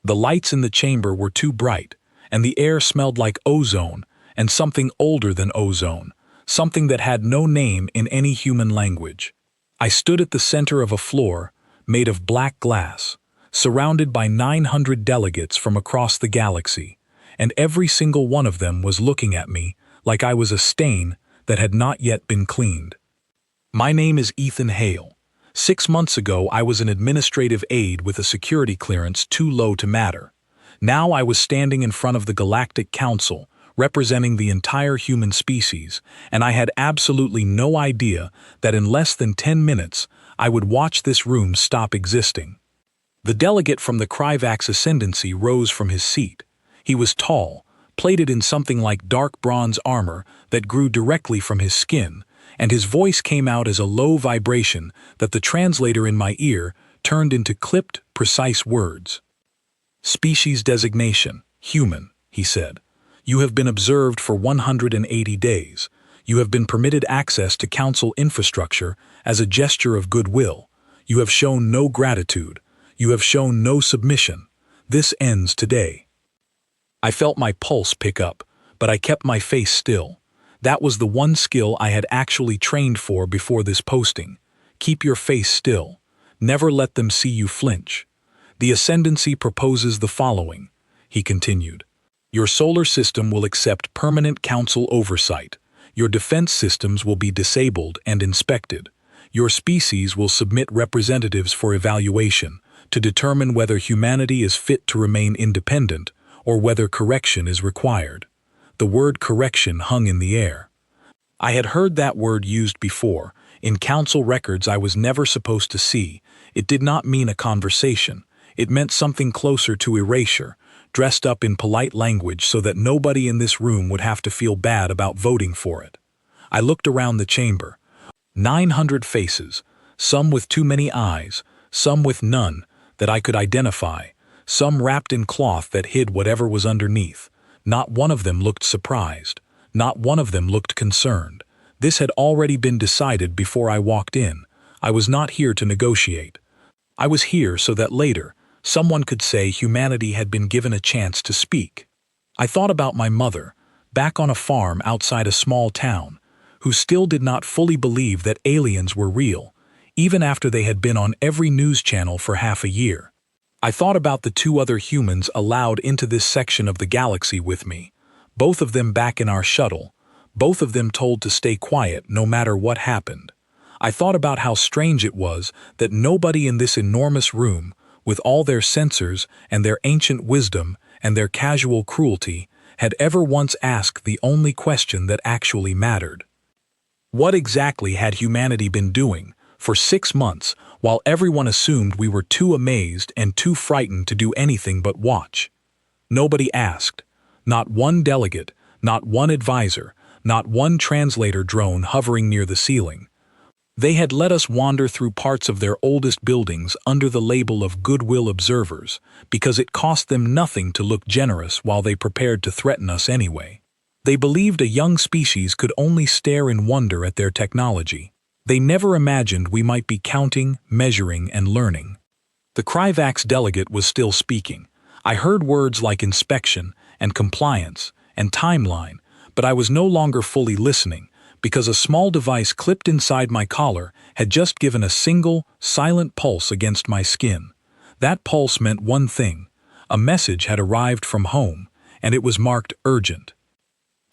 The lights in the chamber were too bright, and the air smelled like ozone and something older than ozone, something that had no name in any human language. I stood at the center of a floor made of black glass, surrounded by 900 delegates from across the galaxy, and every single one of them was looking at me like I was a stain that had not yet been cleaned. My name is Ethan Hale. 6 months ago, I was an administrative aide with a security clearance too low to matter. Now I was standing in front of the Galactic Council, representing the entire human species, and I had absolutely no idea that in less than 10 minutes, I would watch this room stop existing. The delegate from the Kryvax Ascendancy rose from his seat. He was tall, plated in something like dark bronze armor that grew directly from his skin, and his voice came out as a low vibration that the translator in my ear turned into clipped, precise words. "Species designation, human," he said. "You have been observed for 180 days. You have been permitted access to council infrastructure as a gesture of goodwill. You have shown no gratitude. You have shown no submission. This ends today." I felt my pulse pick up, but I kept my face still. That was the one skill I had actually trained for before this posting. Keep your face still. Never let them see you flinch. "The Ascendancy proposes the following," he continued. "Your solar system will accept permanent council oversight. Your defense systems will be disabled and inspected. Your species will submit representatives for evaluation to determine whether humanity is fit to remain independent or whether correction is required." The word correction hung in the air. I had heard that word used before. In council records I was never supposed to see. It did not mean a conversation. It meant something closer to erasure, dressed up in polite language so that nobody in this room would have to feel bad about voting for it. I looked around the chamber. 900 faces, some with too many eyes, some with none that I could identify, some wrapped in cloth that hid whatever was underneath. Not one of them looked surprised. Not one of them looked concerned. This had already been decided before I walked in. I was not here to negotiate. I was here so that later, someone could say humanity had been given a chance to speak. I thought about my mother, back on a farm outside a small town, who still did not fully believe that aliens were real, even after they had been on every news channel for half a year. I thought about the 2 other humans allowed into this section of the galaxy with me, both of them back in our shuttle, both of them told to stay quiet no matter what happened. I thought about how strange it was that nobody in this enormous room, with all their sensors and their ancient wisdom and their casual cruelty, had ever once asked the only question that actually mattered. What exactly had humanity been doing for 6 months while everyone assumed we were too amazed and too frightened to do anything but watch? Nobody asked. Not one delegate, not one advisor, not one translator drone hovering near the ceiling. They had let us wander through parts of their oldest buildings under the label of goodwill observers because it cost them nothing to look generous while they prepared to threaten us anyway. They believed a young species could only stare in wonder at their technology. They never imagined we might be counting, measuring, and learning. The Kryvax delegate was still speaking. I heard words like inspection and compliance and timeline, but I was no longer fully listening because a small device clipped inside my collar had just given a single, silent pulse against my skin. That pulse meant one thing. A message had arrived from home, and it was marked urgent.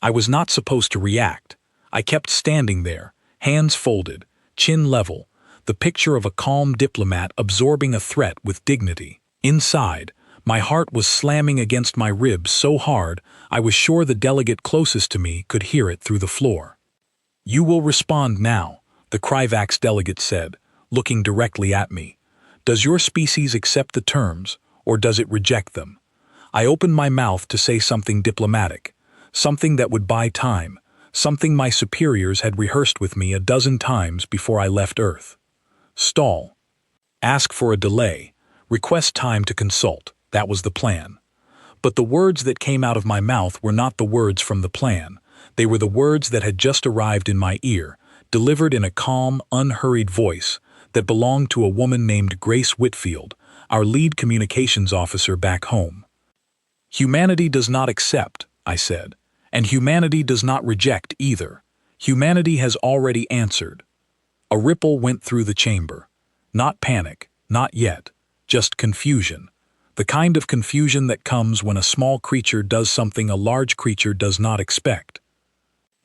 I was not supposed to react. I kept standing there, hands folded, chin level, the picture of a calm diplomat absorbing a threat with dignity. Inside, my heart was slamming against my ribs so hard I was sure the delegate closest to me could hear it through the floor. "You will respond now," the Kryvax delegate said, looking directly at me. "Does your species accept the terms, or does it reject them?" I opened my mouth to say something diplomatic, something that would buy time, something my superiors had rehearsed with me a dozen times before I left Earth. Stall. Ask for a delay. Request time to consult. That was the plan. But the words that came out of my mouth were not the words from the plan. They were the words that had just arrived in my ear, delivered in a calm, unhurried voice that belonged to a woman named Grace Whitfield, our lead communications officer back home. Humanity does not accept, I said, and humanity does not reject either. Humanity has already answered. A ripple went through the chamber. Not panic, not yet, just confusion. The kind of confusion that comes when a small creature does something a large creature does not expect.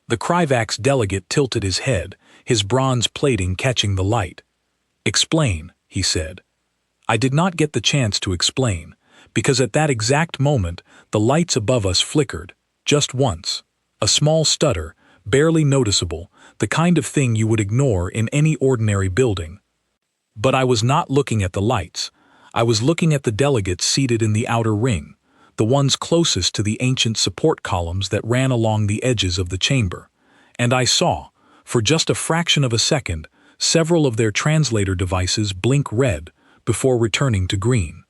The Kryvax delegate tilted his head, his bronze plating catching the light. "Explain," he said. I did not get the chance to explain, because at that exact moment the lights above us flickered, just once. A small stutter, barely noticeable, the kind of thing you would ignore in any ordinary building. But I was not looking at the lights. I was looking at the delegates seated in the outer ring, the ones closest to the ancient support columns that ran along the edges of the chamber. And I saw, for just a fraction of a second, several of their translator devices blink red before returning to green.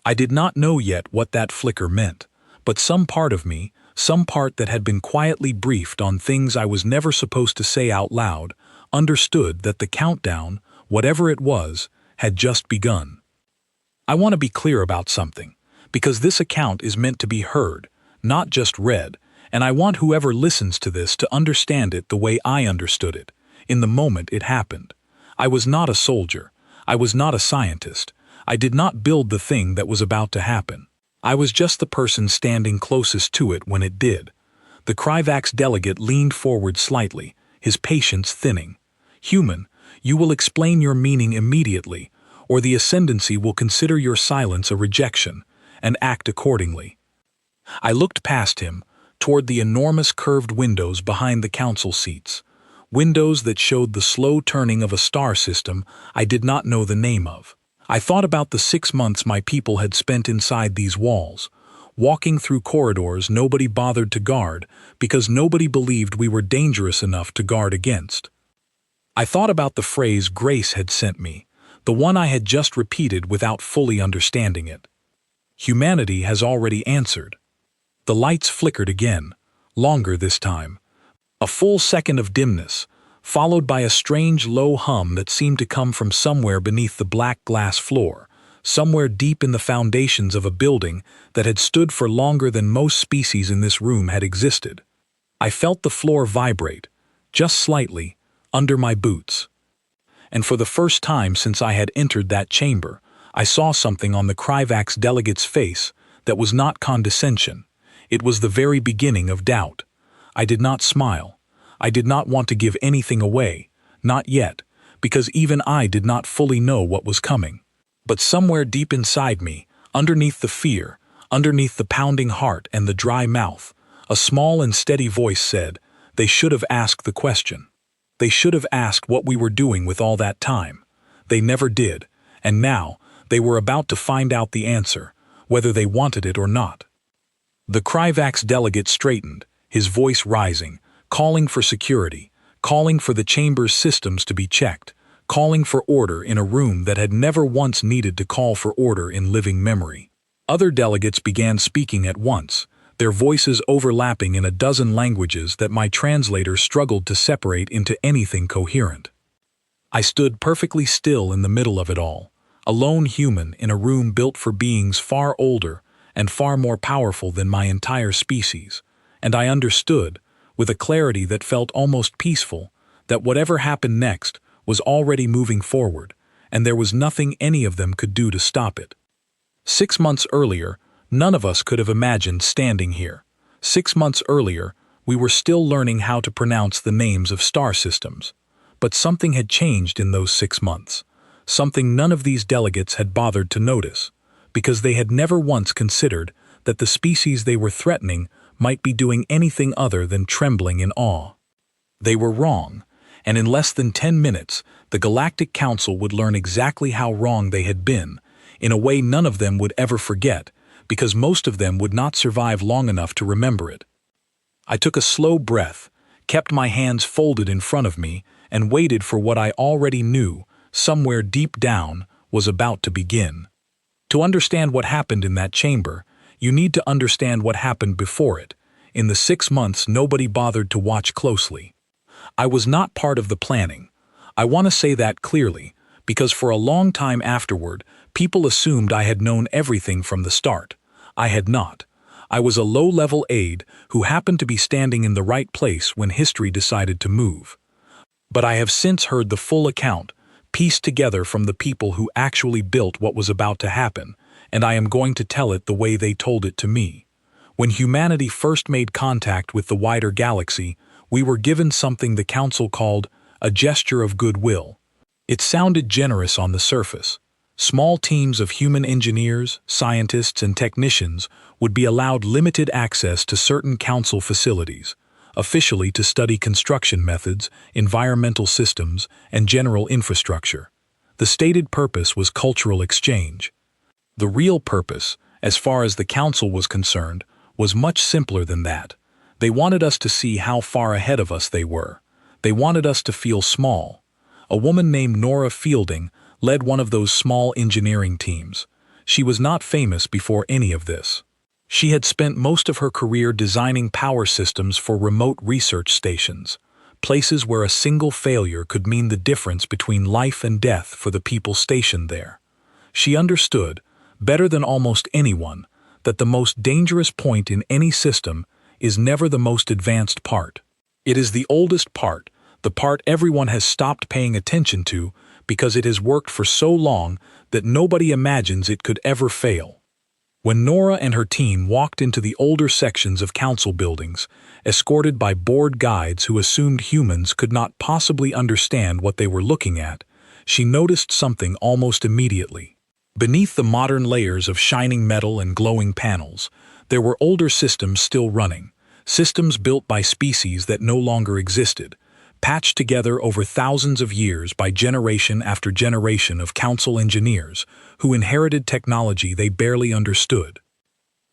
I did not know yet what that flicker meant, but some part of me, some part that had been quietly briefed on things I was never supposed to say out loud, understood that the countdown, whatever it was, had just begun. I want to be clear about something, because this account is meant to be heard, not just read, and I want whoever listens to this to understand it the way I understood it, in the moment it happened. I was not a soldier. I was not a scientist. I did not build the thing that was about to happen. I was just the person standing closest to it when it did. The Kryvax delegate leaned forward slightly, his patience thinning. "Human, you will explain your meaning immediately, or the Ascendancy will consider your silence a rejection, and act accordingly." I looked past him, toward the enormous curved windows behind the council seats, windows that showed the slow turning of a star system I did not know the name of. I thought about the 6 months my people had spent inside these walls, walking through corridors nobody bothered to guard because nobody believed we were dangerous enough to guard against. I thought about the phrase Grace had sent me, the one I had just repeated without fully understanding it. Humanity has already answered. The lights flickered again, longer this time. A full second of dimness, followed by a strange low hum that seemed to come from somewhere beneath the black glass floor, somewhere deep in the foundations of a building that had stood for longer than most species in this room had existed. I felt the floor vibrate, just slightly, under my boots. And for the first time since I had entered that chamber, I saw something on the Kryvax delegate's face that was not condescension. It was the very beginning of doubt. I did not smile. I did not want to give anything away, not yet, because even I did not fully know what was coming. But somewhere deep inside me, underneath the fear, underneath the pounding heart and the dry mouth, a small and steady voice said, "They should have asked the question. They should have asked what we were doing with all that time. They never did, and now they were about to find out the answer, whether they wanted it or not." The Kryvax delegate straightened, his voice rising, calling for security, calling for the chamber's systems to be checked, calling for order in a room that had never once needed to call for order in living memory. Other delegates began speaking at once, their voices overlapping in a dozen languages that my translator struggled to separate into anything coherent. I stood perfectly still in the middle of it all, a lone human in a room built for beings far older and far more powerful than my entire species, and I understood, with a clarity that felt almost peaceful, that whatever happened next was already moving forward, and there was nothing any of them could do to stop it. 6 months earlier, none of us could have imagined standing here. 6 months earlier, we were still learning how to pronounce the names of star systems. But something had changed in those 6 months, something none of these delegates had bothered to notice, because they had never once considered that the species they were threatening might be doing anything other than trembling in awe. They were wrong, and in less than 10 minutes, the Galactic Council would learn exactly how wrong they had been, in a way none of them would ever forget, because most of them would not survive long enough to remember it. I took a slow breath, kept my hands folded in front of me, and waited for what I already knew, somewhere deep down, was about to begin. To understand what happened in that chamber, you need to understand what happened before it. In the 6 months nobody bothered to watch closely. I was not part of the planning. I want to say that clearly, because for a long time afterward, People assumed I had known everything from the start. I had not. I was a low-level aide who happened to be standing in the right place when history decided to move. But I have since heard the full account, pieced together from the people who actually built what was about to happen, and I am going to tell it the way they told it to me. When humanity first made contact with the wider galaxy, we were given something the Council called a gesture of goodwill. It sounded generous on the surface. Small teams of human engineers, scientists, and technicians would be allowed limited access to certain Council facilities, officially to study construction methods, environmental systems, and general infrastructure. The stated purpose was cultural exchange. The real purpose, as far as the Council was concerned, was much simpler than that. They wanted us to see how far ahead of us they were. They wanted us to feel small. A woman named Nora Fielding led one of those small engineering teams. She was not famous before any of this. She had spent most of her career designing power systems for remote research stations, places where a single failure could mean the difference between life and death for the people stationed there. She understood, better than almost anyone, that the most dangerous point in any system is never the most advanced part. It is the oldest part, the part everyone has stopped paying attention to because it has worked for so long that nobody imagines it could ever fail. When Nora and her team walked into the older sections of Council buildings, escorted by bored guides who assumed humans could not possibly understand what they were looking at, she noticed something almost immediately. Beneath the modern layers of shining metal and glowing panels, there were older systems still running, systems built by species that no longer existed, patched together over thousands of years by generation after generation of Council engineers who inherited technology they barely understood.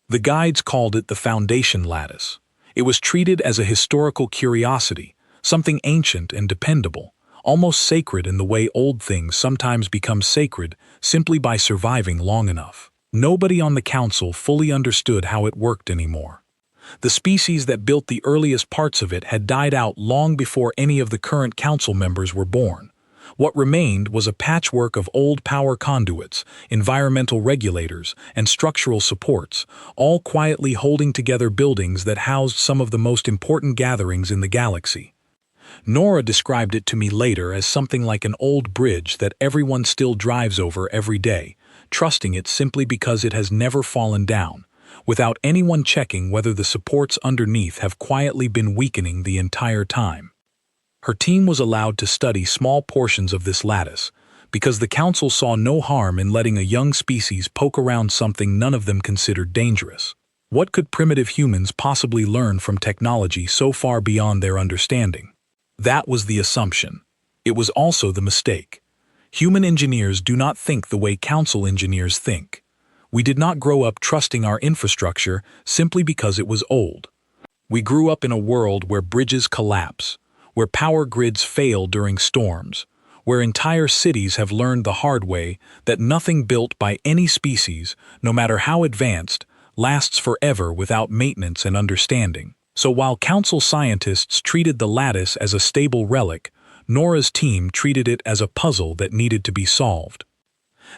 The guides called it the Foundation Lattice. It was treated as a historical curiosity, something ancient and dependable, almost sacred in the way old things sometimes become sacred simply by surviving long enough. Nobody on the Council fully understood how it worked anymore. The species that built the earliest parts of it had died out long before any of the current Council members were born. What remained was a patchwork of old power conduits, environmental regulators, and structural supports, all quietly holding together buildings that housed some of the most important gatherings in the galaxy. Nora described it to me later as something like an old bridge that everyone still drives over every day, trusting it simply because it has never fallen down, without anyone checking whether the supports underneath have quietly been weakening the entire time. Her team was allowed to study small portions of this lattice, because the Council saw no harm in letting a young species poke around something none of them considered dangerous. What could primitive humans possibly learn from technology so far beyond their understanding? That was the assumption. It was also the mistake. Human engineers do not think the way Council engineers think. We did not grow up trusting our infrastructure simply because it was old. We grew up in a world where bridges collapse, where power grids fail during storms, where entire cities have learned the hard way that nothing built by any species, no matter how advanced, lasts forever without maintenance and understanding. So while Council scientists treated the lattice as a stable relic, Nora's team treated it as a puzzle that needed to be solved.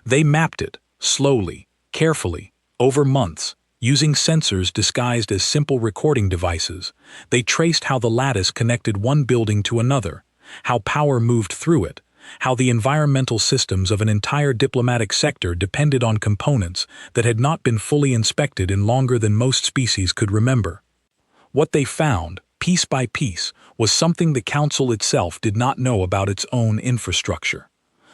They mapped it, slowly, carefully, over months, using sensors disguised as simple recording devices. They traced how the lattice connected one building to another, how power moved through it, how the environmental systems of an entire diplomatic sector depended on components that had not been fully inspected in longer than most species could remember. What they found, piece by piece, was something the Council itself did not know about its own infrastructure.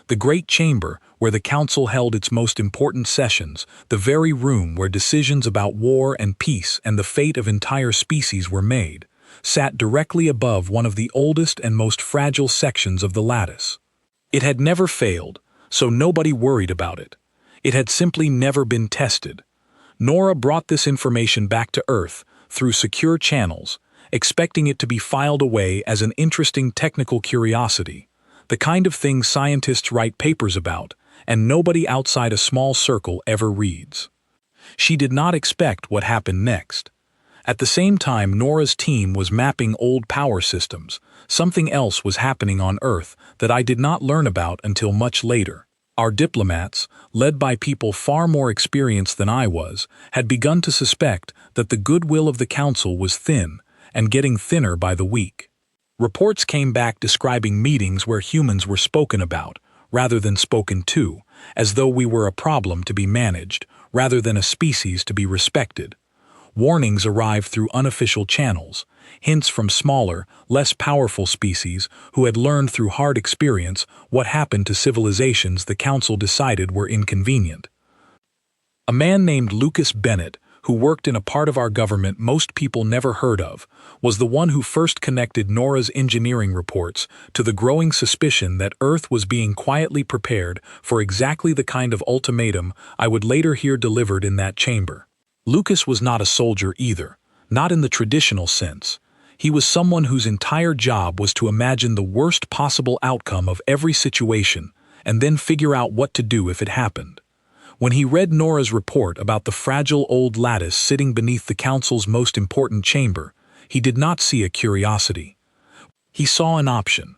The Great Chamber, where the Council held its most important sessions, the very room where decisions about war and peace and the fate of entire species were made, sat directly above one of the oldest and most fragile sections of the lattice. It had never failed, so nobody worried about it. It had simply never been tested. Nora brought this information back to Earth through secure channels, expecting it to be filed away as an interesting technical curiosity, the kind of thing scientists write papers about, and nobody outside a small circle ever reads. She did not expect what happened next. At the same time Nora's team was mapping old power systems, something else was happening on Earth that I did not learn about until much later. Our diplomats, led by people far more experienced than I was, had begun to suspect that the goodwill of the council was thin and getting thinner by the week. Reports came back describing meetings where humans were spoken about, rather than spoken to, as though we were a problem to be managed, rather than a species to be respected. Warnings arrived through unofficial channels, hints from smaller, less powerful species who had learned through hard experience what happened to civilizations the council decided were inconvenient. A man named Lucas Bennett, who worked in a part of our government most people never heard of, was the one who first connected Nora's engineering reports to the growing suspicion that Earth was being quietly prepared for exactly the kind of ultimatum I would later hear delivered in that chamber. Lucas was not a soldier either, not in the traditional sense. He was someone whose entire job was to imagine the worst possible outcome of every situation and then figure out what to do if it happened. When he read Nora's report about the fragile old lattice sitting beneath the council's most important chamber, he did not see a curiosity. He saw an option.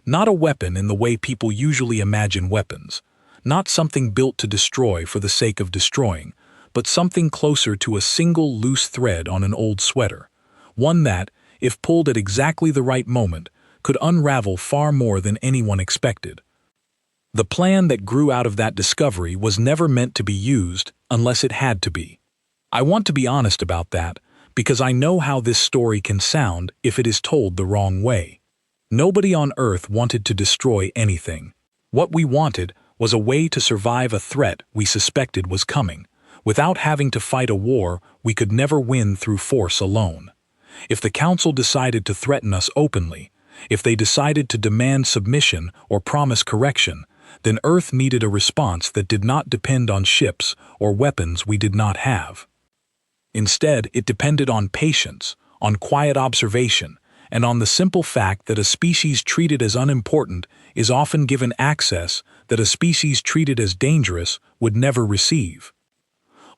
Not a weapon in the way people usually imagine weapons. Not something built to destroy for the sake of destroying, but something closer to a single loose thread on an old sweater. One that, if pulled at exactly the right moment, could unravel far more than anyone expected. The plan that grew out of that discovery was never meant to be used unless it had to be. I want to be honest about that, because I know how this story can sound if it is told the wrong way. Nobody on Earth wanted to destroy anything. What we wanted was a way to survive a threat we suspected was coming, without having to fight a war we could never win through force alone. If the Council decided to threaten us openly, if they decided to demand submission or promise correction, then Earth needed a response that did not depend on ships or weapons we did not have. Instead, it depended on patience, on quiet observation, and on the simple fact that a species treated as unimportant is often given access that a species treated as dangerous would never receive.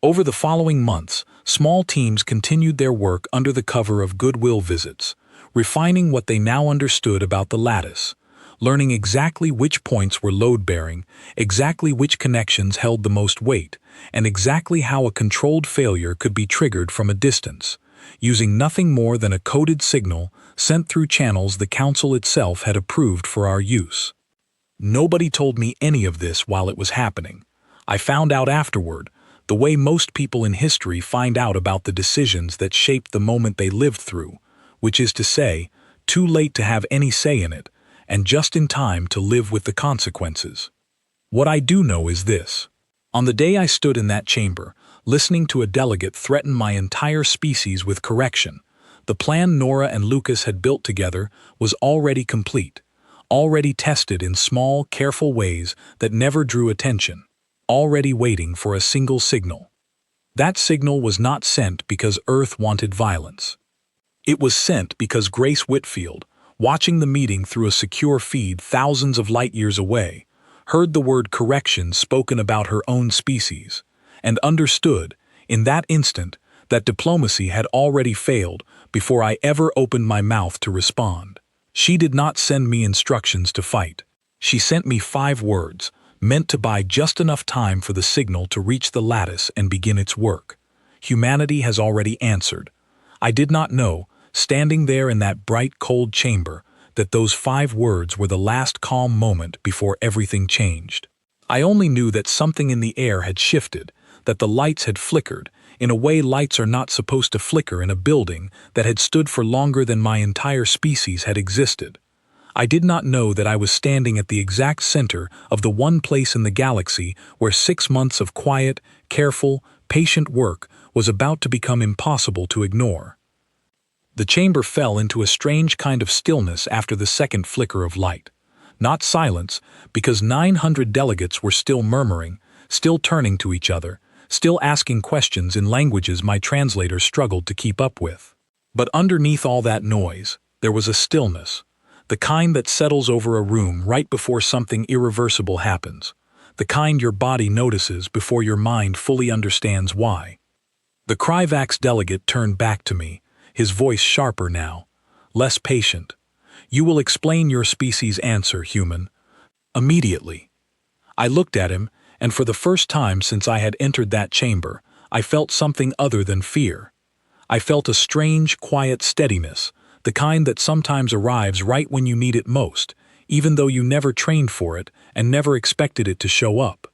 Over the following months, small teams continued their work under the cover of goodwill visits, refining what they now understood about the lattice, learning exactly which points were load-bearing, exactly which connections held the most weight, and exactly how a controlled failure could be triggered from a distance, using nothing more than a coded signal sent through channels the Council itself had approved for our use. Nobody told me any of this while it was happening. I found out afterward, the way most people in history find out about the decisions that shaped the moment they lived through, which is to say, too late to have any say in it, and just in time to live with the consequences. What I do know is this. On the day I stood in that chamber, listening to a delegate threaten my entire species with correction, the plan Nora and Lucas had built together was already complete, already tested in small, careful ways that never drew attention, already waiting for a single signal. That signal was not sent because Earth wanted violence. It was sent because Grace Whitfield, watching the meeting through a secure feed thousands of light-years away, heard the word correction spoken about her own species, and understood, in that instant, that diplomacy had already failed before I ever opened my mouth to respond. She did not send me instructions to fight. She sent me 5 words, meant to buy just enough time for the signal to reach the lattice and begin its work. Humanity has already answered. I did not know, standing there in that bright, cold chamber, that those 5 words were the last calm moment before everything changed. I only knew that something in the air had shifted, that the lights had flickered, in a way lights are not supposed to flicker in a building that had stood for longer than my entire species had existed. I did not know that I was standing at the exact center of the one place in the galaxy where 6 months of quiet, careful, patient work was about to become impossible to ignore. The chamber fell into a strange kind of stillness after the second flicker of light. Not silence, because 900 delegates were still murmuring, still turning to each other, still asking questions in languages my translator struggled to keep up with. But underneath all that noise, there was a stillness, the kind that settles over a room right before something irreversible happens, the kind your body notices before your mind fully understands why. The Kryvax delegate turned back to me, his voice sharper now, less patient. "You will explain your species' answer, human." "Immediately." I looked at him, and for the first time since I had entered that chamber, I felt something other than fear. I felt a strange, quiet steadiness, the kind that sometimes arrives right when you need it most, even though you never trained for it and never expected it to show up.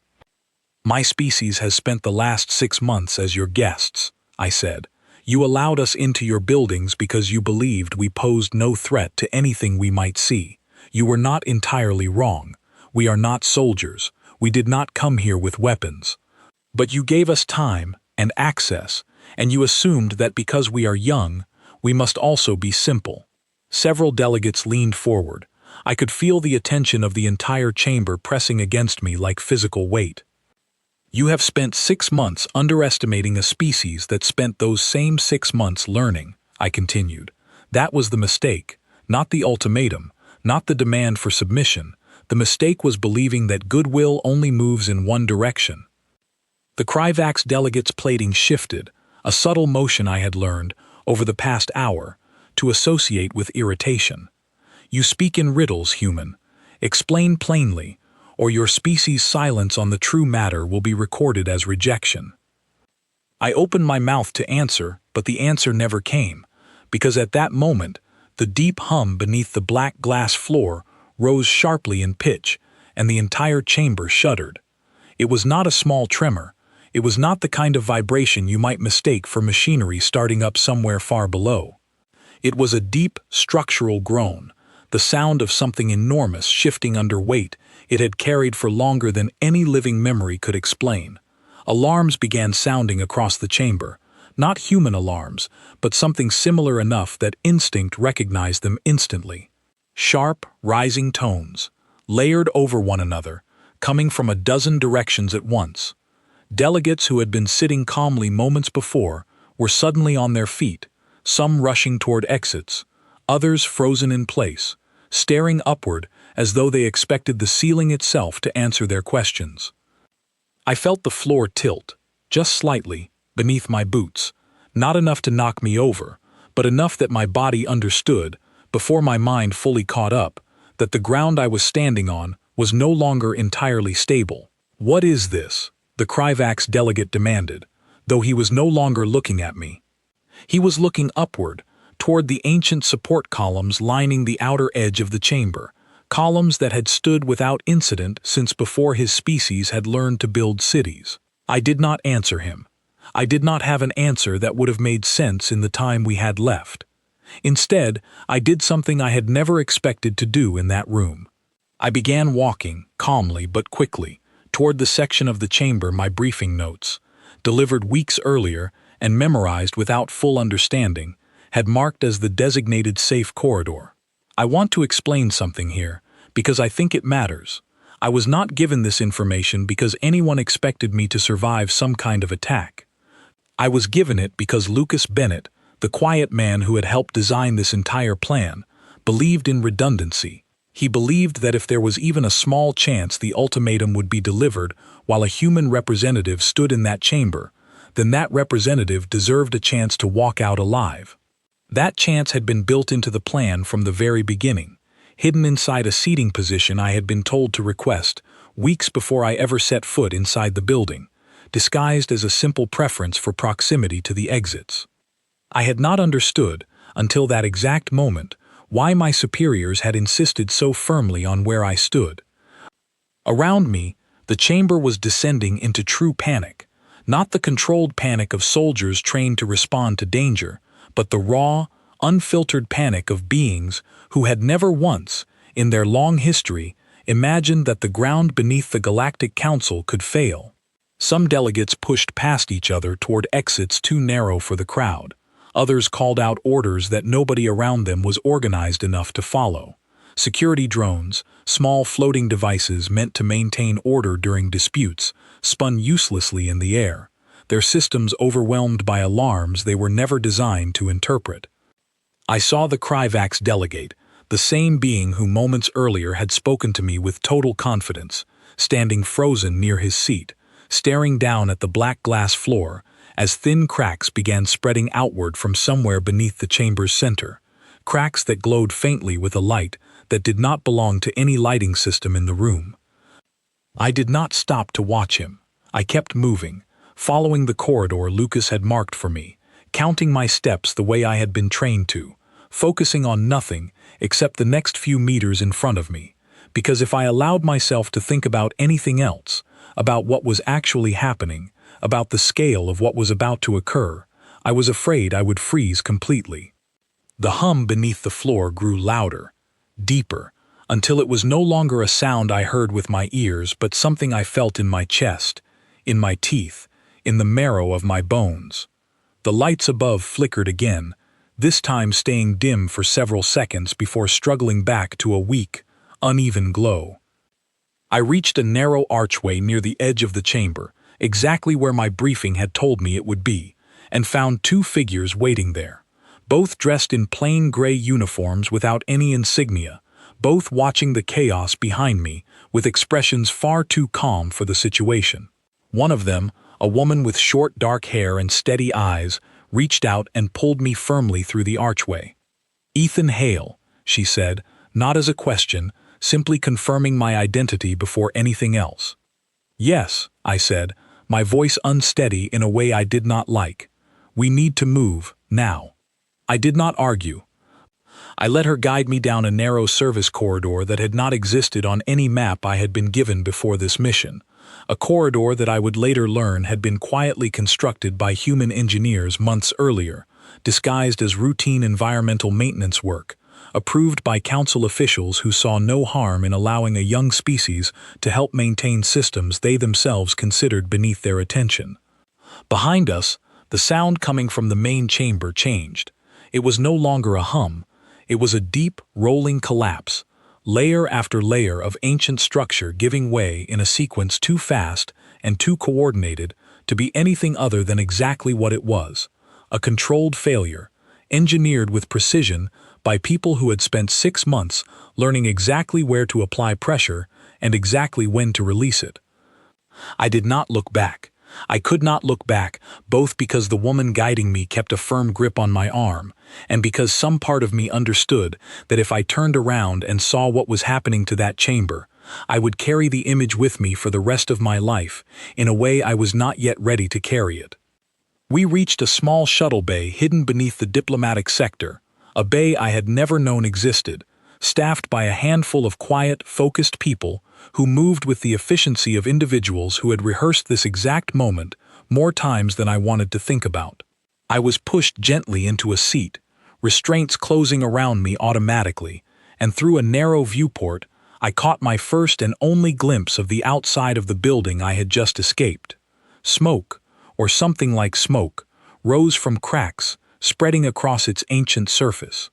"My species has spent the last 6 months as your guests," I said. "You allowed us into your buildings because you believed we posed no threat to anything we might see. You were not entirely wrong. We are not soldiers. We did not come here with weapons. But you gave us time and access, and you assumed that because we are young, we must also be simple." Several delegates leaned forward. I could feel the attention of the entire chamber pressing against me like physical weight. "You have spent 6 months underestimating a species that spent those same 6 months learning," I continued. "That was the mistake, not the ultimatum, not the demand for submission. The mistake was believing that goodwill only moves in one direction." The Kryvax delegates' plating shifted, a subtle motion I had learned, over the past hour, to associate with irritation. "You speak in riddles, human. Explain plainly, or your species' silence on the true matter will be recorded as rejection." I opened my mouth to answer, but the answer never came, because at that moment, the deep hum beneath the black glass floor rose sharply in pitch, and the entire chamber shuddered. It was not a small tremor. It was not the kind of vibration you might mistake for machinery starting up somewhere far below. It was a deep, structural groan, the sound of something enormous shifting under weight it had carried for longer than any living memory could explain. Alarms began sounding across the chamber, not human alarms, but something similar enough that instinct recognized them instantly. Sharp, rising tones, layered over one another, coming from a dozen directions at once. Delegates who had been sitting calmly moments before were suddenly on their feet, some rushing toward exits, others frozen in place, staring upward as though they expected the ceiling itself to answer their questions. I felt the floor tilt, just slightly, beneath my boots, not enough to knock me over, but enough that my body understood, before my mind fully caught up, that the ground I was standing on was no longer entirely stable. "What is this?" the Kryvax delegate demanded, though he was no longer looking at me. He was looking upward, toward the ancient support columns lining the outer edge of the chamber, columns that had stood without incident since before his species had learned to build cities. I did not answer him. I did not have an answer that would have made sense in the time we had left. Instead, I did something I had never expected to do in that room. I began walking, calmly but quickly, toward the section of the chamber my briefing notes, delivered weeks earlier and memorized without full understanding, had marked as the designated safe corridor. I want to explain something here, because I think it matters. I was not given this information because anyone expected me to survive some kind of attack. I was given it because Lucas Bennett, the quiet man who had helped design this entire plan, believed in redundancy. He believed that if there was even a small chance the ultimatum would be delivered while a human representative stood in that chamber, then that representative deserved a chance to walk out alive. That chance had been built into the plan from the very beginning, hidden inside a seating position I had been told to request weeks before I ever set foot inside the building, disguised as a simple preference for proximity to the exits. I had not understood, until that exact moment, why my superiors had insisted so firmly on where I stood. Around me, the chamber was descending into true panic, not the controlled panic of soldiers trained to respond to danger, but the raw, unfiltered panic of beings who had never once, in their long history, imagined that the ground beneath the Galactic Council could fail. Some delegates pushed past each other toward exits too narrow for the crowd. Others called out orders that nobody around them was organized enough to follow. Security drones, small floating devices meant to maintain order during disputes, spun uselessly in the air, their systems overwhelmed by alarms they were never designed to interpret. I saw the Kryvax delegate, the same being who moments earlier had spoken to me with total confidence, standing frozen near his seat, staring down at the black glass floor, as thin cracks began spreading outward from somewhere beneath the chamber's center, cracks that glowed faintly with a light that did not belong to any lighting system in the room. I did not stop to watch him. I kept moving, following the corridor Lucas had marked for me, counting my steps the way I had been trained to, focusing on nothing except the next few meters in front of me, because if I allowed myself to think about anything else, about what was actually happening, about the scale of what was about to occur, I was afraid I would freeze completely. The hum beneath the floor grew louder, deeper, until it was no longer a sound I heard with my ears but something I felt in my chest, in my teeth, in the marrow of my bones. The lights above flickered again, this time staying dim for several seconds before struggling back to a weak, uneven glow. I reached a narrow archway near the edge of the chamber, exactly where my briefing had told me it would be, and found two figures waiting there, both dressed in plain gray uniforms without any insignia, both watching the chaos behind me with expressions far too calm for the situation. One of them, a woman with short dark hair and steady eyes, reached out and pulled me firmly through the archway. "Ethan Hale," she said, not as a question, simply confirming my identity before anything else. "Yes," I said, my voice unsteady in a way I did not like. "We need to move, now." I did not argue. I let her guide me down a narrow service corridor that had not existed on any map I had been given before this mission, a corridor that I would later learn had been quietly constructed by human engineers months earlier, disguised as routine environmental maintenance work, approved by council officials who saw no harm in allowing a young species to help maintain systems they themselves considered beneath their attention. Behind us, the sound coming from the main chamber changed. It was no longer a hum. It was a deep, rolling collapse, layer after layer of ancient structure giving way in a sequence too fast and too coordinated to be anything other than exactly what it was, a controlled failure, engineered with precision by people who had spent 6 months learning exactly where to apply pressure and exactly when to release it. I did not look back. I could not look back, both because the woman guiding me kept a firm grip on my arm, and because some part of me understood that if I turned around and saw what was happening to that chamber, I would carry the image with me for the rest of my life in a way I was not yet ready to carry it. We reached a small shuttle bay hidden beneath the diplomatic sector, a bay I had never known existed, staffed by a handful of quiet, focused people who moved with the efficiency of individuals who had rehearsed this exact moment more times than I wanted to think about. I was pushed gently into a seat, restraints closing around me automatically, and through a narrow viewport, I caught my first and only glimpse of the outside of the building I had just escaped. Smoke, or something like smoke, rose from cracks, spreading across its ancient surface.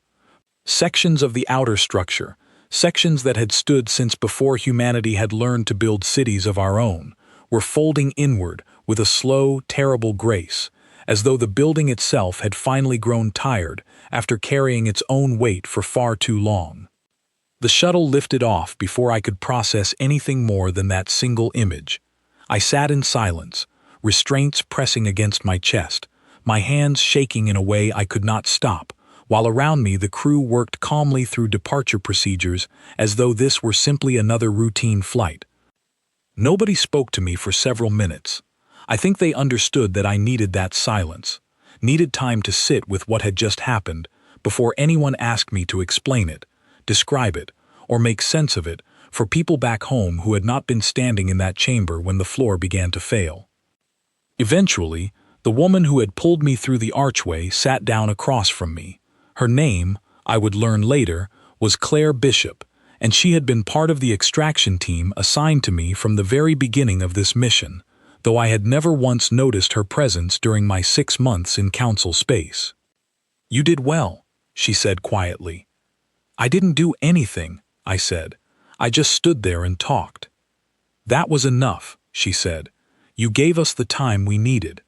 Sections of the outer structure, sections that had stood since before humanity had learned to build cities of our own, were folding inward with a slow, terrible grace, as though the building itself had finally grown tired after carrying its own weight for far too long. The shuttle lifted off before I could process anything more than that single image. I sat in silence, restraints pressing against my chest, my hands shaking in a way I could not stop, while around me the crew worked calmly through departure procedures as though this were simply another routine flight. Nobody spoke to me for several minutes. I think they understood that I needed that silence, needed time to sit with what had just happened before anyone asked me to explain it, describe it, or make sense of it for people back home who had not been standing in that chamber when the floor began to fail. Eventually, the woman who had pulled me through the archway sat down across from me. Her name, I would learn later, was Claire Bishop, and she had been part of the extraction team assigned to me from the very beginning of this mission, though I had never once noticed her presence during my 6 months in Council space. "You did well," she said quietly. "I didn't do anything," I said. "I just stood there and talked." "That was enough," she said. "You gave us the time we needed."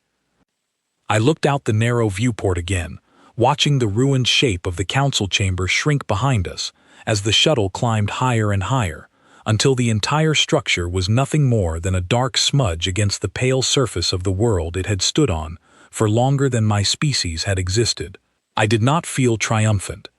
I looked out the narrow viewport again, watching the ruined shape of the council chamber shrink behind us as the shuttle climbed higher and higher, until the entire structure was nothing more than a dark smudge against the pale surface of the world it had stood on for longer than my species had existed. I did not feel triumphant.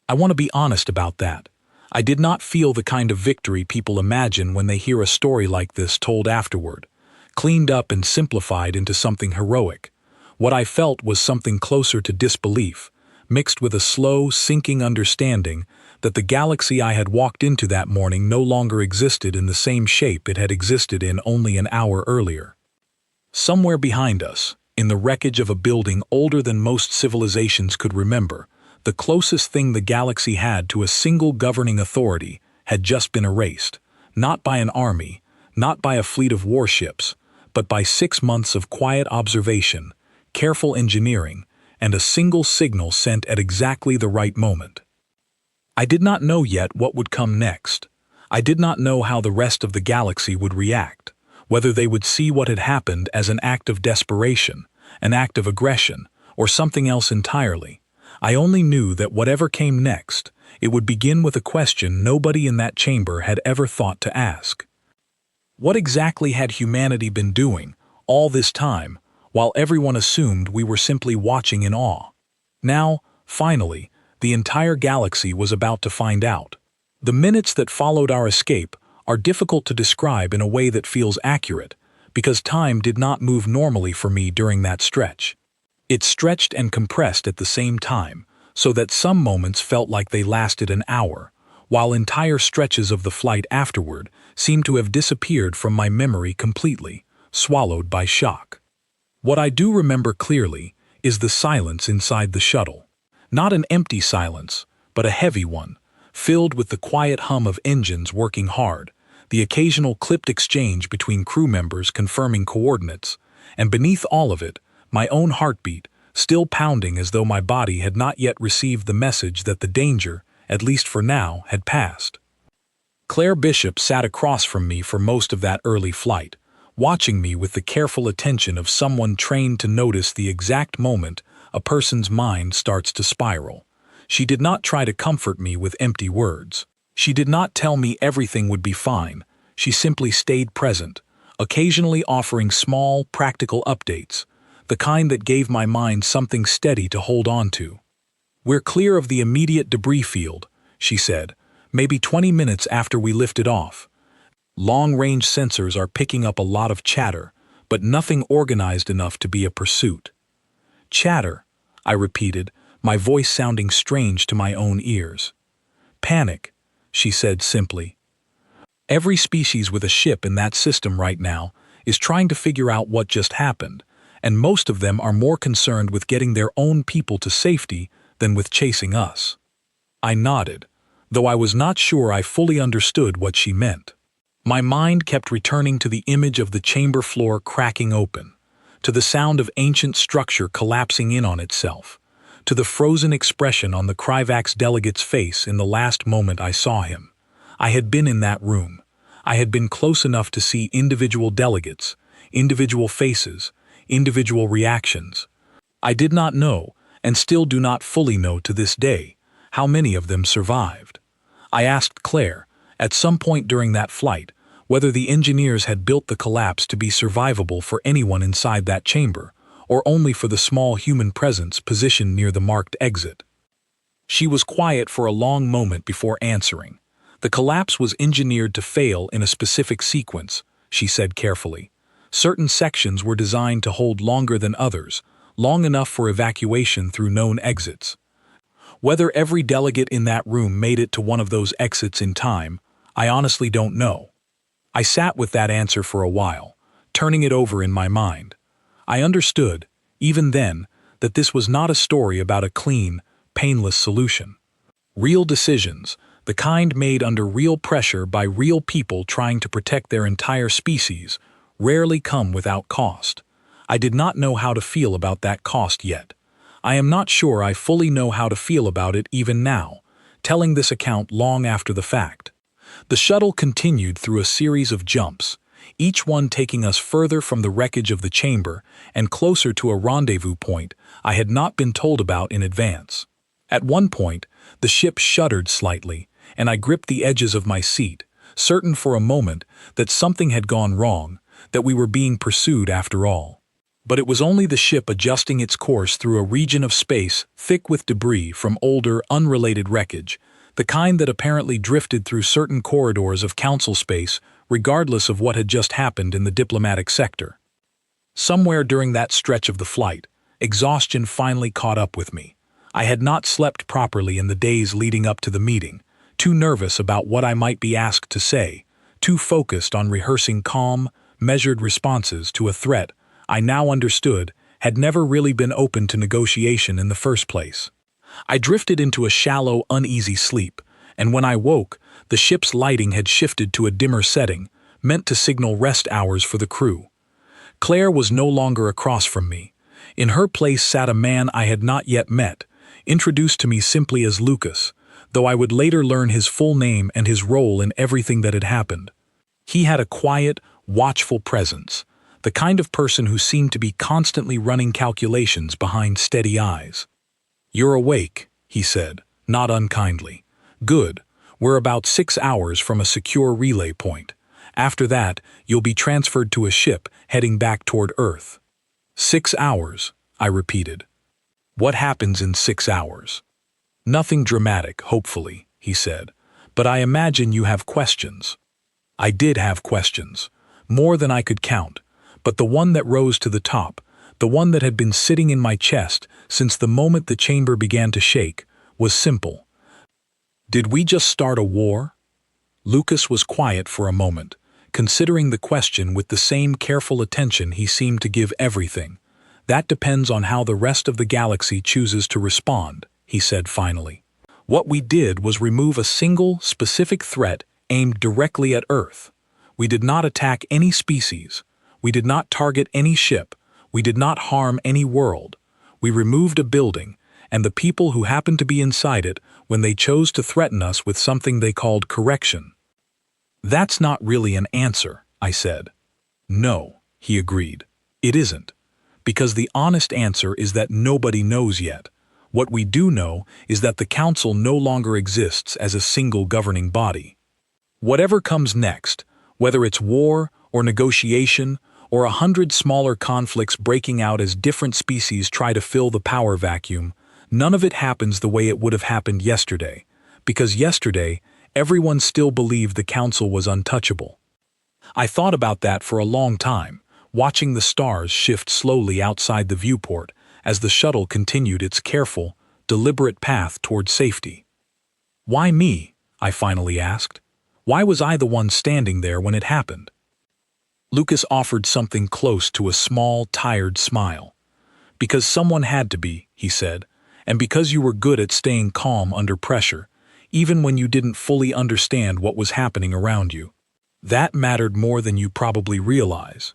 I want to be honest about that. I did not feel the kind of victory people imagine when they hear a story like this told afterward, cleaned up and simplified into something heroic. What I felt was something closer to disbelief, mixed with a slow, sinking understanding that the galaxy I had walked into that morning no longer existed in the same shape it had existed in only an hour earlier. Somewhere behind us, in the wreckage of a building older than most civilizations could remember, the closest thing the galaxy had to a single governing authority had just been erased, not by an army, not by a fleet of warships, but by 6 months of quiet observation, careful engineering, and a single signal sent at exactly the right moment. I did not know yet what would come next. I did not know how the rest of the galaxy would react, whether they would see what had happened as an act of desperation, an act of aggression, or something else entirely. I only knew that whatever came next, it would begin with a question nobody in that chamber had ever thought to ask. What exactly had humanity been doing all this time, while everyone assumed we were simply watching in awe? Now, finally, the entire galaxy was about to find out. The minutes that followed our escape are difficult to describe in a way that feels accurate, because time did not move normally for me during that stretch. It stretched and compressed at the same time, so that some moments felt like they lasted an hour, while entire stretches of the flight afterward seemed to have disappeared from my memory completely, swallowed by shock. What I do remember clearly is the silence inside the shuttle. Not an empty silence, but a heavy one, filled with the quiet hum of engines working hard, the occasional clipped exchange between crew members confirming coordinates, and beneath all of it, my own heartbeat, still pounding as though my body had not yet received the message that the danger, at least for now, had passed. Claire Bishop sat across from me for most of that early flight, watching me with the careful attention of someone trained to notice the exact moment a person's mind starts to spiral. She did not try to comfort me with empty words. She did not tell me everything would be fine. She simply stayed present, occasionally offering small, practical updates, the kind that gave my mind something steady to hold on to. "We're clear of the immediate debris field," she said, maybe 20 minutes after we lifted off. "Long-range sensors are picking up a lot of chatter, but nothing organized enough to be a pursuit." "Chatter," I repeated, my voice sounding strange to my own ears. "Panic," she said simply. "Every species with a ship in that system right now is trying to figure out what just happened, and most of them are more concerned with getting their own people to safety than with chasing us." I nodded, though I was not sure I fully understood what she meant. My mind kept returning to the image of the chamber floor cracking open, to the sound of ancient structure collapsing in on itself, to the frozen expression on the Kryvax delegate's face in the last moment I saw him. I had been in that room. I had been close enough to see individual delegates, individual faces, individual reactions. I did not know, and still do not fully know to this day, how many of them survived. I asked Claire, at some point during that flight, whether the engineers had built the collapse to be survivable for anyone inside that chamber, or only for the small human presence positioned near the marked exit. She was quiet for a long moment before answering. "The collapse was engineered to fail in a specific sequence," she said carefully. "Certain sections were designed to hold longer than others, long enough for evacuation through known exits. Whether every delegate in that room made it to one of those exits in time, I honestly don't know." I sat with that answer for a while, turning it over in my mind. I understood, even then, that this was not a story about a clean, painless solution. Real decisions, the kind made under real pressure by real people trying to protect their entire species, rarely come without cost. I did not know how to feel about that cost yet. I am not sure I fully know how to feel about it even now, telling this account long after the fact. The shuttle continued through a series of jumps, each one taking us further from the wreckage of the chamber and closer to a rendezvous point I had not been told about in advance. At one point, the ship shuddered slightly, and I gripped the edges of my seat, certain for a moment that something had gone wrong, that we were being pursued after all. But it was only the ship adjusting its course through a region of space thick with debris from older, unrelated wreckage the kind that apparently drifted through certain corridors of council space regardless of what had just happened in the diplomatic sector. Somewhere during that stretch of the flight, exhaustion finally caught up with me. I had not slept properly in the days leading up to the meeting, too nervous about what I might be asked to say, too focused on rehearsing calm, measured responses to a threat I now understood had never really been open to negotiation in the first place. I drifted into a shallow, uneasy sleep, and when I woke, the ship's lighting had shifted to a dimmer setting, meant to signal rest hours for the crew. Claire was no longer across from me. In her place sat a man I had not yet met, introduced to me simply as Lucas, though I would later learn his full name and his role in everything that had happened. He had a quiet, watchful presence, the kind of person who seemed to be constantly running calculations behind steady eyes. "You're awake," he said, not unkindly. "Good. We're about 6 hours from a secure relay point. After that, you'll be transferred to a ship heading back toward Earth." 6 hours, I repeated. "What happens in 6 hours?" "Nothing dramatic, hopefully," he said, "but I imagine you have questions." I did have questions, more than I could count, but the one that rose to the top, the one that had been sitting in my chest since the moment the chamber began to shake, was simple. Did we just start a war? Lucas was quiet for a moment, considering the question with the same careful attention he seemed to give everything. "That depends on how the rest of the galaxy chooses to respond," he said finally. "What we did was remove a single, specific threat aimed directly at Earth. We did not attack any species. We did not target any ship. We did not harm any world. We removed a building, and the people who happened to be inside it when they chose to threaten us with something they called correction." "That's not really an answer," I said. "No," he agreed. "It isn't. Because the honest answer is that nobody knows yet. What we do know is that the Council no longer exists as a single governing body. Whatever comes next, whether it's war or negotiation or 100 smaller conflicts breaking out as different species try to fill the power vacuum, none of it happens the way it would have happened yesterday, because yesterday, everyone still believed the Council was untouchable." I thought about that for a long time, watching the stars shift slowly outside the viewport as the shuttle continued its careful, deliberate path toward safety. "Why me?" I finally asked. "Why was I the one standing there when it happened?" Lucas offered something close to a small, tired smile. "Because someone had to be," he said, "and because you were good at staying calm under pressure, even when you didn't fully understand what was happening around you. That mattered more than you probably realize."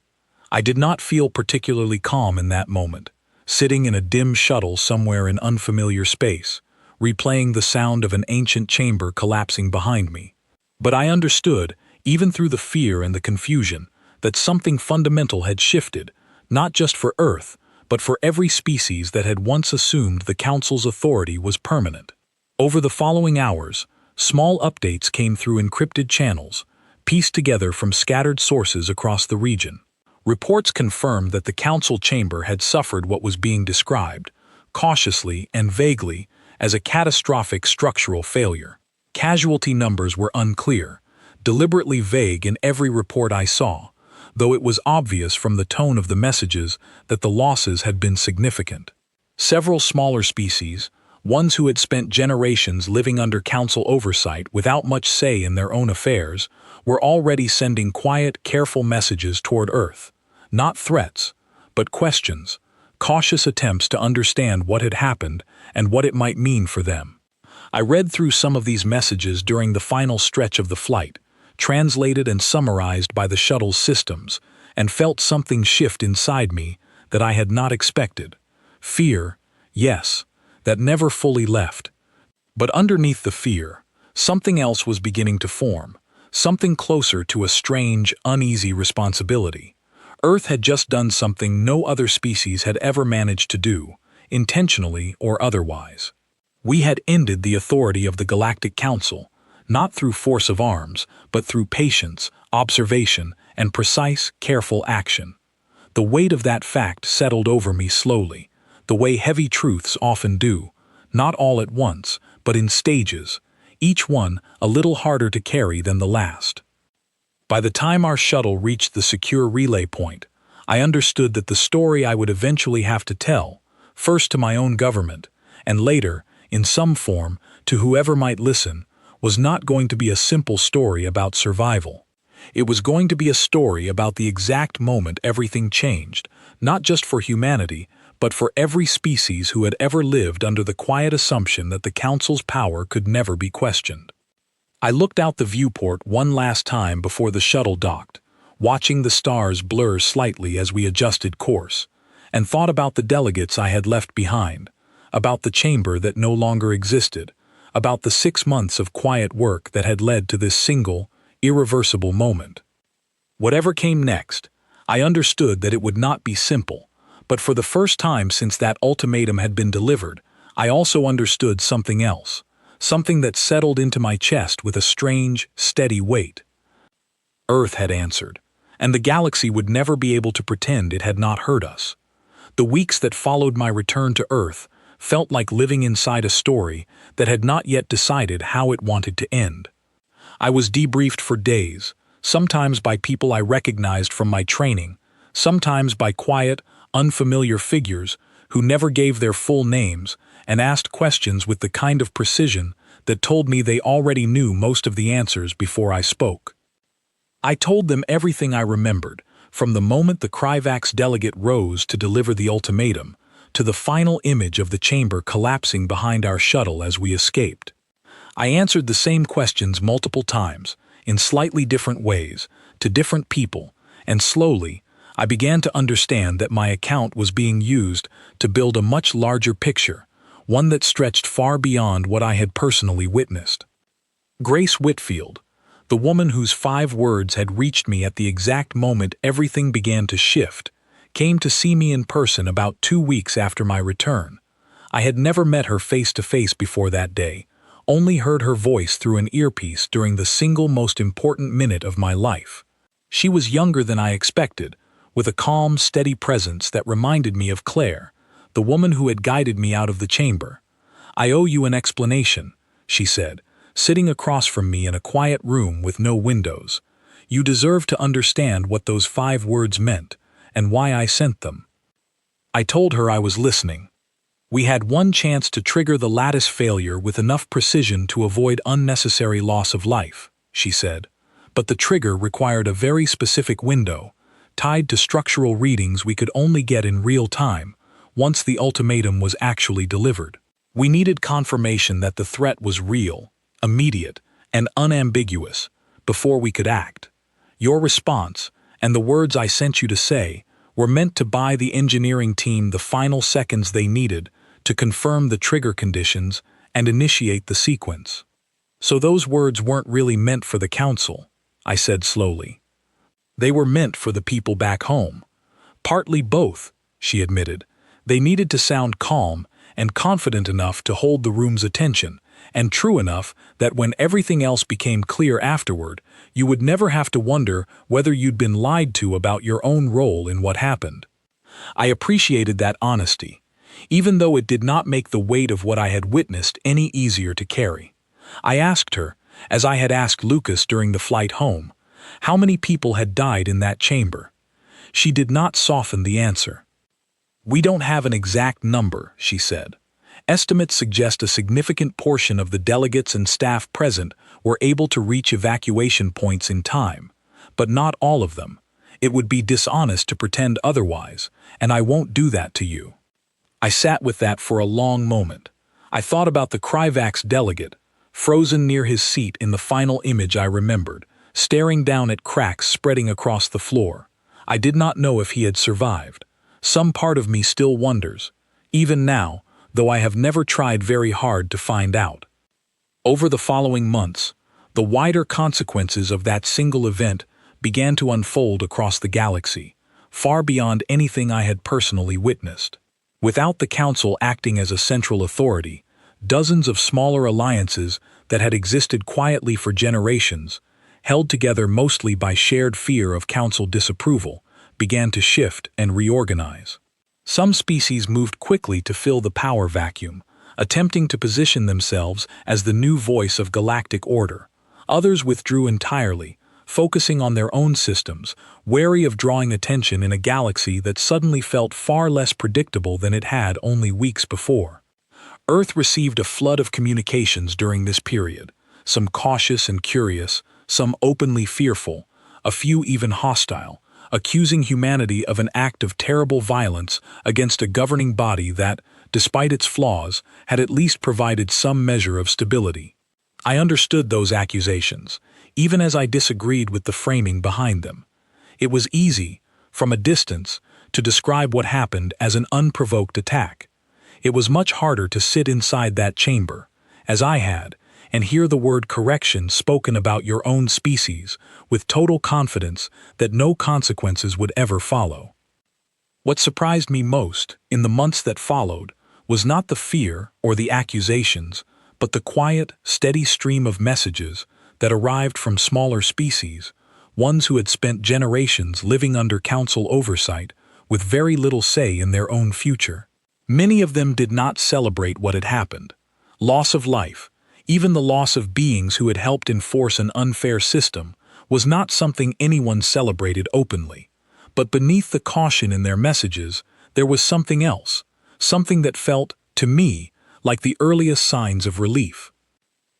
I did not feel particularly calm in that moment, sitting in a dim shuttle somewhere in unfamiliar space, replaying the sound of an ancient chamber collapsing behind me. But I understood, even through the fear and the confusion, that something fundamental had shifted, not just for Earth, but for every species that had once assumed the Council's authority was permanent. Over the following hours, small updates came through encrypted channels, pieced together from scattered sources across the region. Reports confirmed that the Council chamber had suffered what was being described, cautiously and vaguely, as a catastrophic structural failure. Casualty numbers were unclear, deliberately vague in every report I saw, though it was obvious from the tone of the messages that the losses had been significant. Several smaller species, ones who had spent generations living under Council oversight without much say in their own affairs, were already sending quiet, careful messages toward Earth. Not threats, but questions, cautious attempts to understand what had happened and what it might mean for them. I read through some of these messages during the final stretch of the flight, translated and summarized by the shuttle's systems, and felt something shift inside me that I had not expected. Fear, yes, that never fully left. But underneath the fear, something else was beginning to form, something closer to a strange, uneasy responsibility. Earth had just done something no other species had ever managed to do, intentionally or otherwise. We had ended the authority of the Galactic Council, not through force of arms, but through patience, observation, and precise, careful action. The weight of that fact settled over me slowly, the way heavy truths often do, not all at once, but in stages, each one a little harder to carry than the last. By the time our shuttle reached the secure relay point, I understood that the story I would eventually have to tell, first to my own government, and later, in some form, to whoever might listen, was not going to be a simple story about survival. It was going to be a story about the exact moment everything changed, not just for humanity, but for every species who had ever lived under the quiet assumption that the Council's power could never be questioned. I looked out the viewport one last time before the shuttle docked, watching the stars blur slightly as we adjusted course, and thought about the delegates I had left behind, about the chamber that no longer existed, about the 6 months of quiet work that had led to this single, irreversible moment. Whatever came next, I understood that it would not be simple, but for the first time since that ultimatum had been delivered, I also understood something else, something that settled into my chest with a strange, steady weight. Earth had answered, and the galaxy would never be able to pretend it had not heard us. The weeks that followed my return to Earth felt like living inside a story that had not yet decided how it wanted to end. I was debriefed for days, sometimes by people I recognized from my training, sometimes by quiet, unfamiliar figures who never gave their full names and asked questions with the kind of precision that told me they already knew most of the answers before I spoke. I told them everything I remembered, from the moment the Kryvax delegate rose to deliver the ultimatum, to the final image of the chamber collapsing behind our shuttle as we escaped. I answered the same questions multiple times, in slightly different ways, to different people, and slowly, I began to understand that my account was being used to build a much larger picture, one that stretched far beyond what I had personally witnessed. Grace Whitfield, the woman whose 5 words had reached me at the exact moment everything began to shift, came to see me in person about 2 weeks after my return. I had never met her face to face before that day, only heard her voice through an earpiece during the single most important minute of my life. She was younger than I expected, with a calm, steady presence that reminded me of Claire, the woman who had guided me out of the chamber. "I owe you an explanation," she said, sitting across from me in a quiet room with no windows. "You deserve to understand what those 5 words meant, and why I sent them." I told her I was listening. "We had one chance to trigger the lattice failure with enough precision to avoid unnecessary loss of life," she said, "but the trigger required a very specific window, tied to structural readings we could only get in real time, once the ultimatum was actually delivered. We needed confirmation that the threat was real, immediate, and unambiguous, before we could act. Your response, and the words I sent you to say, were meant to buy the engineering team the final seconds they needed to confirm the trigger conditions and initiate the sequence. So those words weren't really meant for the Council," I said slowly. "They were meant for the people back home." "Partly both," she admitted. "They needed to sound calm and confident enough to hold the room's attention, and true enough that when everything else became clear afterward, you would never have to wonder whether you'd been lied to about your own role in what happened." I appreciated that honesty, even though it did not make the weight of what I had witnessed any easier to carry. I asked her, as I had asked Lucas during the flight home, how many people had died in that chamber. She did not soften the answer. "We don't have an exact number," she said. "Estimates suggest a significant portion of the delegates and staff present were able to reach evacuation points in time, but not all of them. It would be dishonest to pretend otherwise, and I won't do that to you." I sat with that for a long moment. I thought about the Kryvax delegate, frozen near his seat in the final image I remembered, staring down at cracks spreading across the floor. I did not know if he had survived. Some part of me still wonders, even now, though I have never tried very hard to find out. Over the following months, the wider consequences of that single event began to unfold across the galaxy, far beyond anything I had personally witnessed. Without the Council acting as a central authority, dozens of smaller alliances that had existed quietly for generations, held together mostly by shared fear of Council disapproval, began to shift and reorganize. Some species moved quickly to fill the power vacuum, attempting to position themselves as the new voice of galactic order. Others withdrew entirely, focusing on their own systems, wary of drawing attention in a galaxy that suddenly felt far less predictable than it had only weeks before. Earth received a flood of communications during this period, some cautious and curious, some openly fearful, a few even hostile, accusing humanity of an act of terrible violence against a governing body that, despite its flaws, had at least provided some measure of stability. I understood those accusations, even as I disagreed with the framing behind them. It was easy, from a distance, to describe what happened as an unprovoked attack. It was much harder to sit inside that chamber, as I had, and hear the word correction spoken about your own species with total confidence that no consequences would ever follow. What surprised me most, in the months that followed, was not the fear or the accusations, but the quiet, steady stream of messages that arrived from smaller species, ones who had spent generations living under council oversight with very little say in their own future. Many of them did not celebrate what had happened. Loss of life, even the loss of beings who had helped enforce an unfair system, was not something anyone celebrated openly. But beneath the caution in their messages, there was something else, something that felt, to me, like the earliest signs of relief.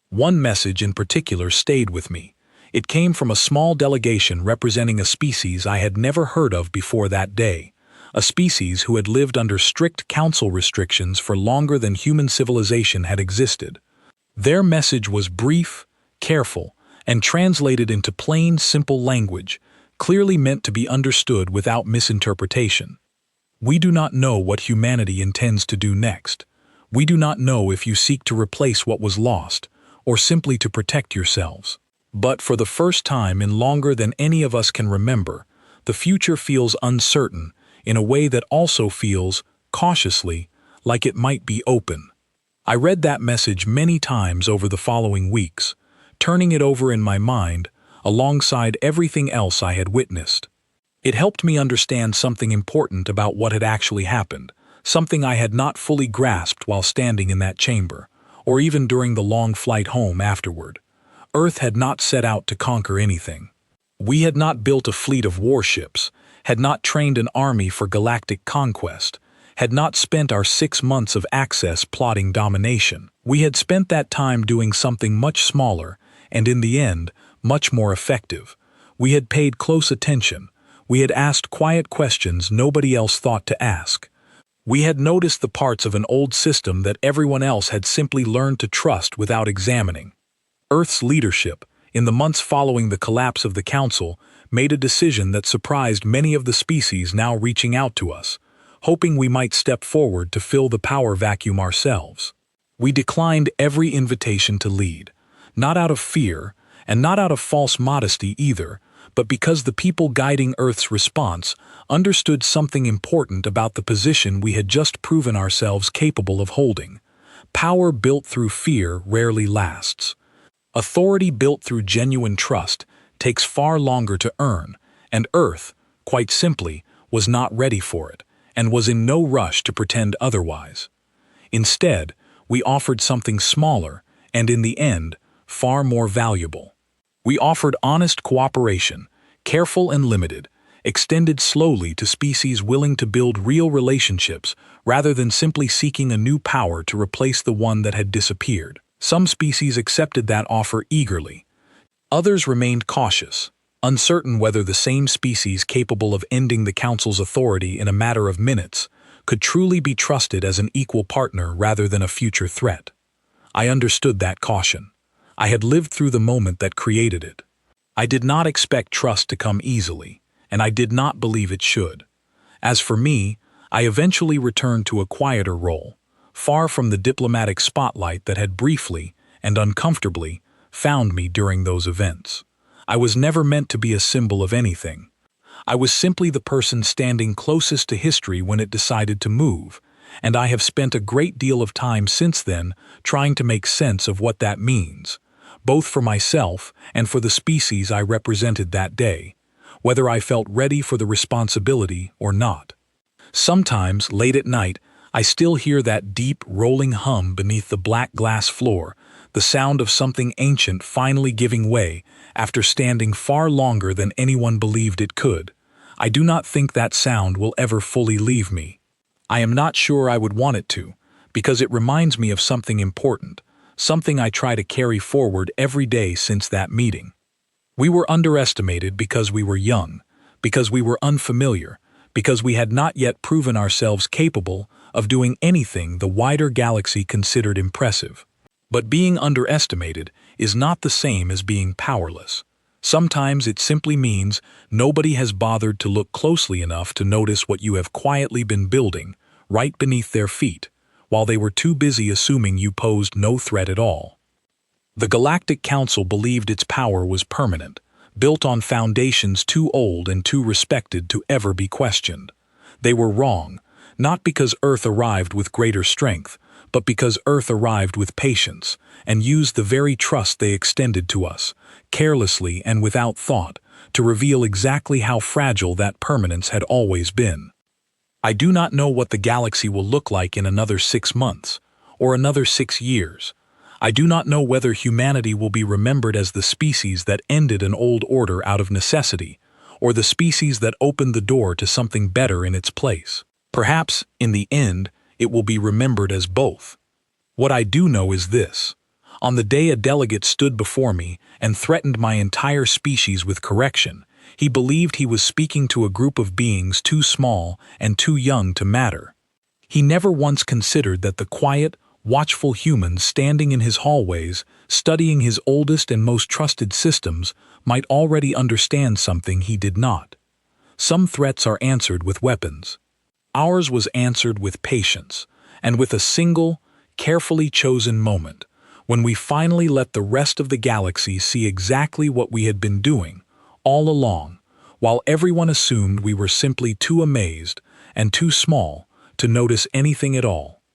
One message in particular stayed with me. It came from a small delegation representing a species I had never heard of before that day, a species who had lived under strict council restrictions for longer than human civilization had existed. Their message was brief, careful, and translated into plain, simple language, clearly meant to be understood without misinterpretation. We do not know what humanity intends to do next. We do not know if you seek to replace what was lost, or simply to protect yourselves. But for the first time in longer than any of us can remember, the future feels uncertain in a way that also feels, cautiously, like it might be open. I read that message many times over the following weeks, turning it over in my mind alongside everything else I had witnessed. It helped me understand something important about what had actually happened, something I had not fully grasped while standing in that chamber, or even during the long flight home afterward. Earth had not set out to conquer anything. We had not built a fleet of warships, had not trained an army for galactic conquest, had not spent our 6 months of access plotting domination. We had spent that time doing something much smaller, and in the end, much more effective. We had paid close attention. We had asked quiet questions nobody else thought to ask. We had noticed the parts of an old system that everyone else had simply learned to trust without examining. Earth's leadership, in the months following the collapse of the Council, made a decision that surprised many of the species now reaching out to us, hoping we might step forward to fill the power vacuum ourselves. We declined every invitation to lead, not out of fear, and not out of false modesty either, but because the people guiding Earth's response understood something important about the position we had just proven ourselves capable of holding. Power built through fear rarely lasts. Authority built through genuine trust takes far longer to earn, and Earth, quite simply, was not ready for it, and was in no rush to pretend otherwise. Instead, we offered something smaller, and in the end, far more valuable. We offered honest cooperation, careful and limited, extended slowly to species willing to build real relationships rather than simply seeking a new power to replace the one that had disappeared. Some species accepted that offer eagerly. Others remained cautious, uncertain whether the same species capable of ending the Council's authority in a matter of minutes could truly be trusted as an equal partner rather than a future threat. I understood that caution. I had lived through the moment that created it. I did not expect trust to come easily, and I did not believe it should. As for me, I eventually returned to a quieter role, far from the diplomatic spotlight that had briefly and uncomfortably found me during those events. I was never meant to be a symbol of anything. I was simply the person standing closest to history when it decided to move, and I have spent a great deal of time since then trying to make sense of what that means, both for myself and for the species I represented that day, whether I felt ready for the responsibility or not. Sometimes, late at night, I still hear that deep, rolling hum beneath the black glass floor, the sound of something ancient finally giving way after standing far longer than anyone believed it could. I do not think that sound will ever fully leave me. I am not sure I would want it to, because it reminds me of something important, something I try to carry forward every day since that meeting. We were underestimated because we were young, because we were unfamiliar, because we had not yet proven ourselves capable of doing anything the wider galaxy considered impressive. But being underestimated is not the same as being powerless. Sometimes it simply means nobody has bothered to look closely enough to notice what you have quietly been building right beneath their feet, while they were too busy assuming you posed no threat at all. The Galactic Council believed its power was permanent, built on foundations too old and too respected to ever be questioned. They were wrong, not because Earth arrived with greater strength, but because Earth arrived with patience and used the very trust they extended to us, carelessly and without thought, to reveal exactly how fragile that permanence had always been. I do not know what the galaxy will look like in another 6 months, or another 6 years. I do not know whether humanity will be remembered as the species that ended an old order out of necessity, or the species that opened the door to something better in its place. Perhaps, in the end, it will be remembered as both. What I do know is this. On the day a delegate stood before me and threatened my entire species with correction, he believed he was speaking to a group of beings too small and too young to matter. He never once considered that the quiet, watchful humans standing in his hallways, studying his oldest and most trusted systems, might already understand something he did not. Some threats are answered with weapons. Ours was answered with patience, and with a single, carefully chosen moment, when we finally let the rest of the galaxy see exactly what we had been doing, all along, while everyone assumed we were simply too amazed and too small to notice anything at all.